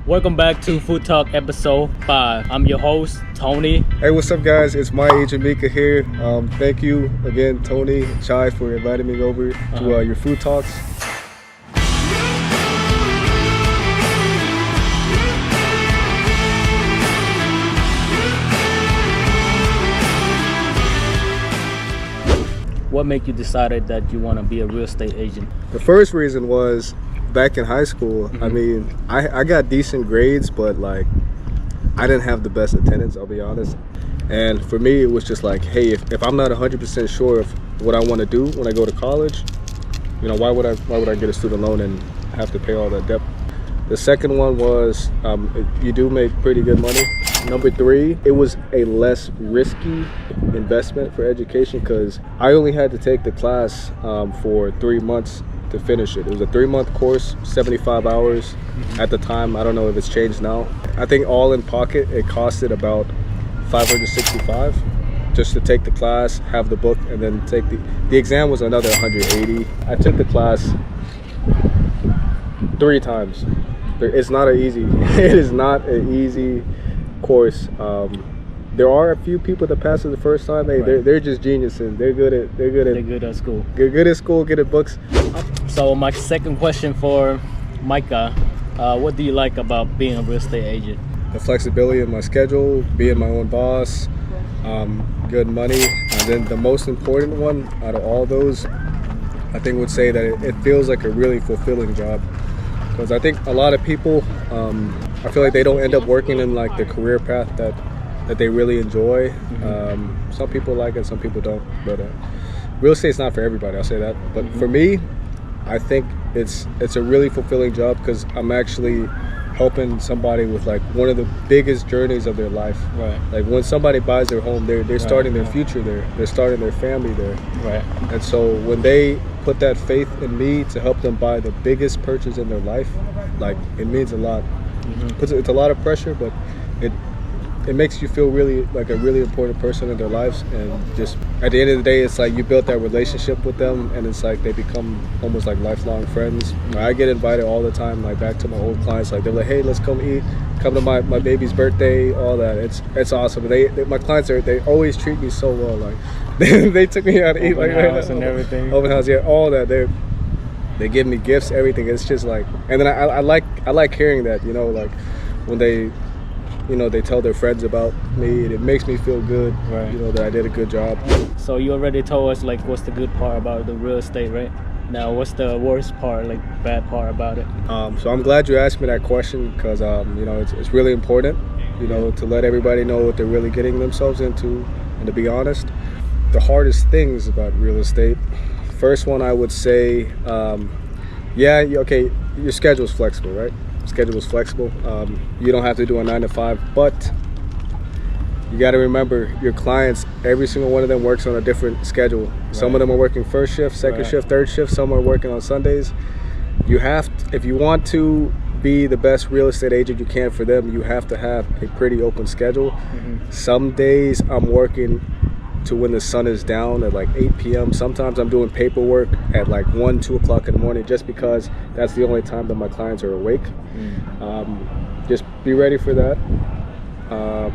Welcome back to Food Talk episode 5. I'm your host, Tony. Hey, what's up, guys? It's my agent Mica here. Thank you again, Tony and Chai, for inviting me over to your Food Talks. What made you decided that you want to be a real estate agent? The first reason was back in high school. I mean, I got decent grades, but like I didn't have the best attendance, I'll be honest. And for me, it was just like, hey, if I'm not 100% sure of what I want to do when I go to college, you know, why would I get a student loan and have to pay all that debt? The second one was you do make pretty good money. Number 3, it was a less risky investment for education because I only had to take the class for 3 months to finish it. It was a 3-month course, 75 hours at the time. I don't know if it's changed now. I think all in pocket, it costed about $565 just to take the class, have the book, and then take the exam was another $180. I took the class 3 times. It's not an easy, it is not an easy course. There are a few people that pass it the first time. They're just geniuses. They're good at school. They're good at school, good at books. So my second question for Mica, what do you like about being a real estate agent? The flexibility in my schedule, being my own boss, good money, and then the most important one out of all those, I think would say that it feels like a really fulfilling job. Because I think a lot of people, I feel like they don't end up working in like the career path that they really enjoy. Some people like it, some people don't. But real estate's not for everybody, I'll say that. But for me, I think it's a really fulfilling job because I'm actually helping somebody with like one of the biggest journeys of their life. Right. Like when somebody buys their home, they're starting their future there. They're starting their family there. Right. And so when they put that faith in me to help them buy the biggest purchase in their life, like it means a lot. It's a lot of pressure, but it makes you feel really like a really important person in their lives. And just at the end of the day, it's like you built that relationship with them, and it's like they become almost like lifelong friends. I get invited all the time, like back to my old clients. Like they're like, hey, let's come eat, come to my baby's birthday, all that. It's awesome. My clients they always treat me so well. Like they took me out to eat, like open house and everything. Open house, yeah, all that. They give me gifts, everything. It's just like, and then I like hearing that, you know, like when they, you know, they tell their friends about me, and it makes me feel good, you know, that I did a good job. So you already told us like what's the good part about the real estate, right? Now what's the worst part, like bad part about it? So I'm glad you asked me that question because you know, it's really important, you know, to let everybody know what they're really getting themselves into. And to be honest, the hardest things about real estate, first one I would say, okay, your schedule's flexible, right? Schedule is flexible. You don't have to do a 9 to 5, but you got to remember your clients, every single one of them works on a different schedule. Some of them are working first shift, second shift, third shift. Some are working on Sundays. You have to, if you want to be the best real estate agent you can for them, you have to have a pretty open schedule. Some days I'm working to when the sun is down at like 8 p.m. Sometimes I'm doing paperwork at like 1, 2 o'clock in the morning just because that's the only time that my clients are awake. Just be ready for that.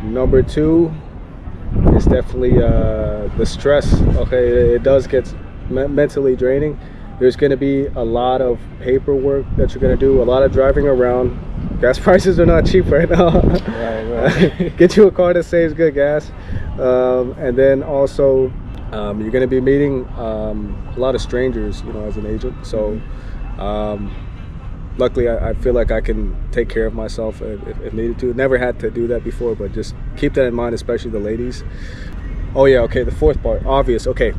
Number 2 is definitely the stress. Okay, it does get mentally draining. There's going to be a lot of paperwork that you're going to do, a lot of driving around. Gas prices are not cheap right now. Right. Get you a car that saves good gas. And then also you're going to be meeting a lot of strangers, you know, as an agent. So luckily I feel like I can take care of myself if needed to. Never had to do that before, but just keep that in mind, especially the ladies. Oh yeah, okay, the fourth part, obvious. Okay,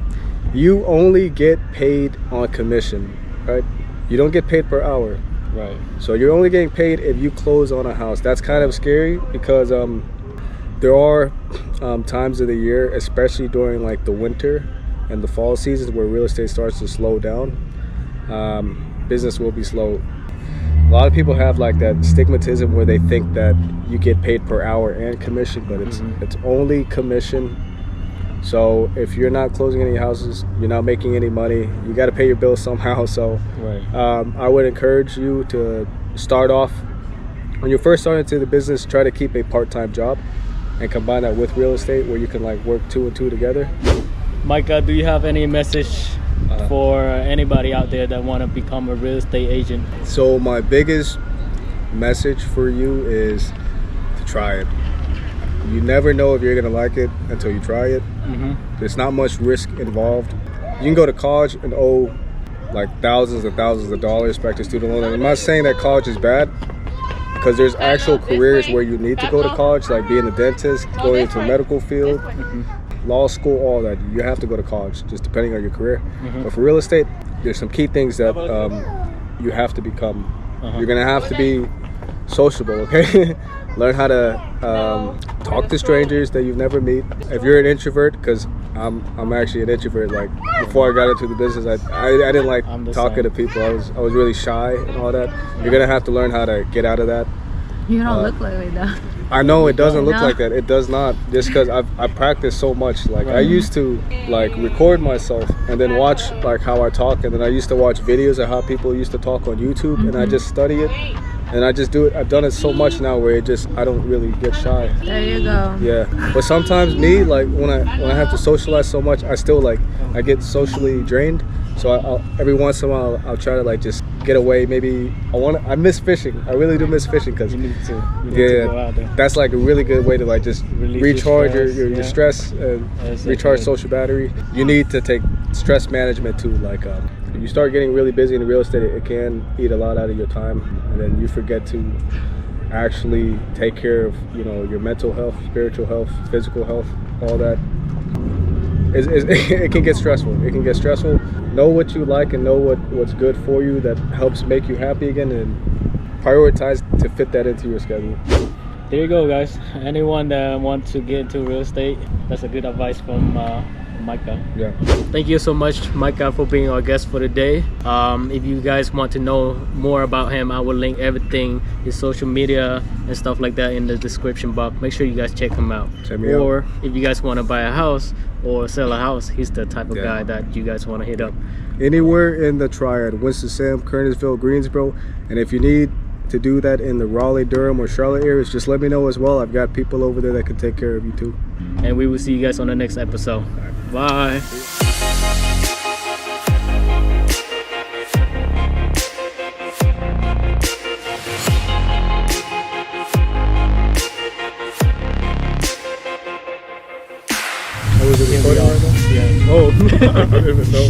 you only get paid on commission, right? You don't get paid per hour. Right. So you're only getting paid if you close on a house. That's kind of scary because there are times of the year, especially during like the winter and the fall seasons, where real estate starts to slow down. Business will be slow. A lot of people have like that stigmatism where they think that you get paid per hour and commission, but it's only commission. So if you're not closing any houses, you're not making any money, you got to pay your bills somehow. So I would encourage you to start off when you first start into the business, try to keep a part-time job and combine that with real estate where you can like work 2 and 2 together. Micah, do you have any message for anybody out there that want to become a real estate agent? So my biggest message for you is to try it. You never know if you're gonna like it until you try it. There's not much risk involved. You can go to college and owe like thousands and thousands of dollars back to student loan. And I'm not saying that college is bad, because there's actual careers where you need to go to college, like being a dentist, going into the medical field, law school, all that. You have to go to college, just depending on your career. But for real estate, there's some key things that you have to become. You're gonna have to be sociable, okay? Learn how to talk to strangers that you've never met. If you're an introvert, because I'm actually an introvert. Like before I got into the business, I didn't like talking to people. I was really shy and all that. You're gonna have to learn how to get out of that. You don't look like that. I know it doesn't look like that. It does not. Just because I practiced so much. Like I used to like record myself and then watch like how I talk, and then I used to watch videos of how people used to talk on YouTube, and I just study it. And I just do it. I've done it so much now where I don't really get shy. There you go. Yeah, but sometimes me, like when I have to socialize so much, I still like I get socially drained. So I'll every once in a while I'll try to like just get away. Maybe I miss fishing. I really do miss fishing because You need to go out there. that's like a really good way to like just recharge your stress, stress and recharge social battery. You need to take stress management too. Like if you start getting really busy in real estate, it can eat a lot out of your time, and then you forget to actually take care of your mental health, spiritual health, physical health, all that. It can get stressful. It can get stressful. Know what you like and know what's good for you that helps make you happy again, and prioritize to fit that into your schedule. There you go, guys. Anyone that wants to get into real estate, that's a good advice from Mica. Yeah. Thank you so much, Mica, for being our guest for today. If you guys want to know more about him, I will link everything, his social media and stuff like that, in the description box. Make sure you guys check him out. Or if you guys want to buy a house or sell a house, he's the type of guy that you guys want to hit up. Anywhere in the Triad, Winston-Salem, Kernersville, Greensboro, and if you need to do that in the Raleigh, Durham, or Charlotte areas, just let me know as well. I've got people over there that can take care of you too. And we will see you guys on the next episode. Bye. Was it recording right now? Yeah. Oh, I didn't even know.